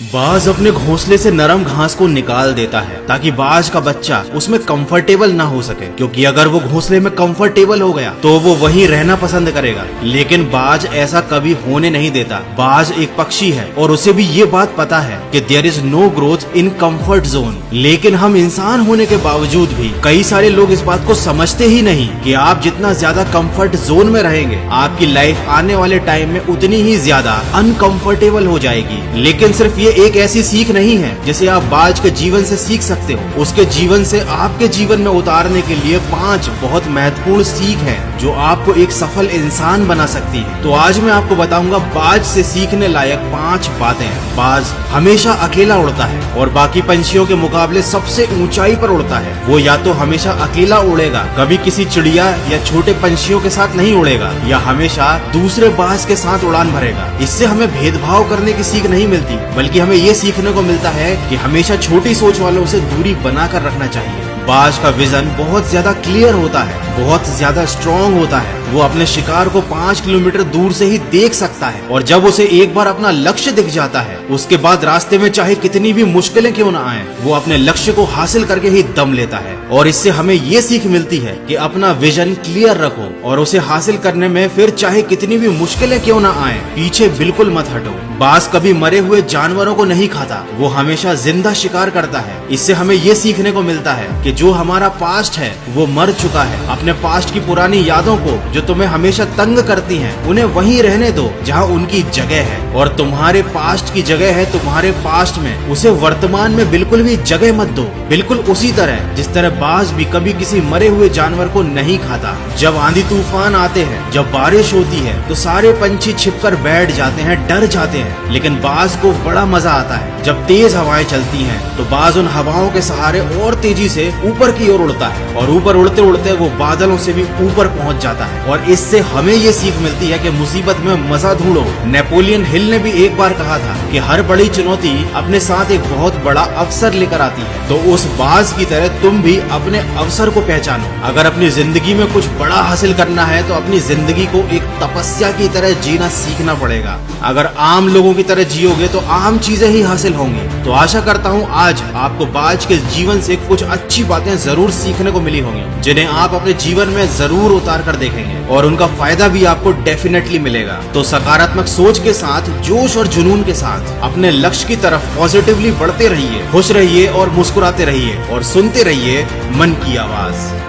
बाज अपने घोंसले से नरम घास को निकाल देता है ताकि बाज का बच्चा उसमें कंफर्टेबल ना हो सके, क्योंकि अगर वो घोंसले में कंफर्टेबल हो गया तो वो वहीं रहना पसंद करेगा। लेकिन बाज ऐसा कभी होने नहीं देता। बाज एक पक्षी है और उसे भी ये बात पता है कि there is no growth in comfort zone. लेकिन हम इंसान होने के बावजूद भी कई सारे लोग इस बात को समझते ही नहीं कि आप जितना ज्यादा कंफर्ट जोन में रहेंगे, आपकी लाइफ आने वाले टाइम में उतनी ही ज्यादा अनकंफर्टेबल हो जाएगी। लेकिन सिर्फ ये एक ऐसी सीख नहीं है जिसे आप बाज के जीवन से सीख सकते हो। उसके जीवन से आपके जीवन में उतारने के लिए 5 बहुत महत्वपूर्ण सीख है जो आपको एक सफल इंसान बना सकती है। तो आज मैं आपको बताऊंगा बाज से सीखने लायक 5 बातें। बाज हमेशा अकेला उड़ता है और बाकी पंछियों के मुकाबले सबसे ऊंचाई पर उड़ता है। वो या तो हमेशा अकेला उड़ेगा, कभी किसी चिड़िया या छोटे पंछियों के साथ नहीं उड़ेगा, या हमेशा दूसरे बाज के साथ उड़ान भरेगा। इससे हमें भेदभाव करने की सीख नहीं मिलती, बल्कि हमें ये सीखने को मिलता है कि हमेशा छोटी सोच वालों से दूरी बनाकर रखना चाहिए। बाज का विजन बहुत ज्यादा क्लियर होता है, बहुत ज्यादा स्ट्रॉन्ग होता है। वो अपने शिकार को 5 किलोमीटर दूर से ही देख सकता है और जब उसे एक बार अपना लक्ष्य दिख जाता है, उसके बाद रास्ते में चाहे कितनी भी मुश्किलें क्यों न आए, वो अपने लक्ष्य को हासिल करके ही दम लेता है। और इससे हमें ये सीख मिलती है कि अपना विजन क्लियर रखो और उसे हासिल करने में फिर चाहे कितनी भी मुश्किलें क्यों न आए, पीछे बिल्कुल मत हटो। बाज कभी मरे हुए जानवरों को नहीं खाता, वो हमेशा जिंदा शिकार करता है। इससे हमें ये सीखने को मिलता है कि जो हमारा पास्ट है वो मर चुका है। अपने पास्ट की पुरानी यादों को जो तुम्हें हमेशा तंग करती हैं, उन्हें वहीं रहने दो जहां उनकी जगह है। और तुम्हारे पास्ट की जगह है तुम्हारे पास्ट में, उसे वर्तमान में बिल्कुल भी जगह मत दो। बिल्कुल उसी तरह जिस तरह बाज भी कभी किसी मरे हुए जानवर को नहीं खाता। जब आंधी तूफान आते हैं, जब बारिश होती है, तो सारे पंछी छिपकर बैठ जाते हैं, डर जाते हैं। लेकिन बाज को बड़ा मजा आता है जब तेज हवाएं चलती हैं, तो बाज उन हवाओं के सहारे और तेजी से ऊपर की ओर उड़ता है और ऊपर उड़ते उड़ते वो बादलों से भी ऊपर पहुंच जाता है। और इससे हमें ये सीख मिलती है कि मुसीबत में मजा ढूंढो। नेपोलियन हिल ने भी एक बार कहा था कि हर बड़ी चुनौती अपने साथ एक बहुत बड़ा अवसर लेकर आती है। तो उस बाज की तरह तुम भी अपने अवसर को पहचानो। अगर अपनी जिंदगी में कुछ बड़ा हासिल करना है तो अपनी जिंदगी को एक तपस्या की तरह जीना सीखना पड़ेगा। अगर आम लोगों की तरह जियोगे तो आम चीजें ही हासिल होंगी। तो आशा करता हूँ आज आपको बाज के जीवन से कुछ अच्छी बातें जरूर सीखने को मिली होंगी, जिन्हें आप अपने जीवन में जरूर उतार कर देखेंगे और उनका फायदा भी आपको डेफिनेटली मिलेगा। तो सकारात्मक सोच के साथ, जोश और जुनून के साथ अपने लक्ष्य की तरफ पॉजिटिवली बढ़ते रहिए, खुश रहिए और मुस्कुराते रहिए और सुनते रहिए मन की आवाज।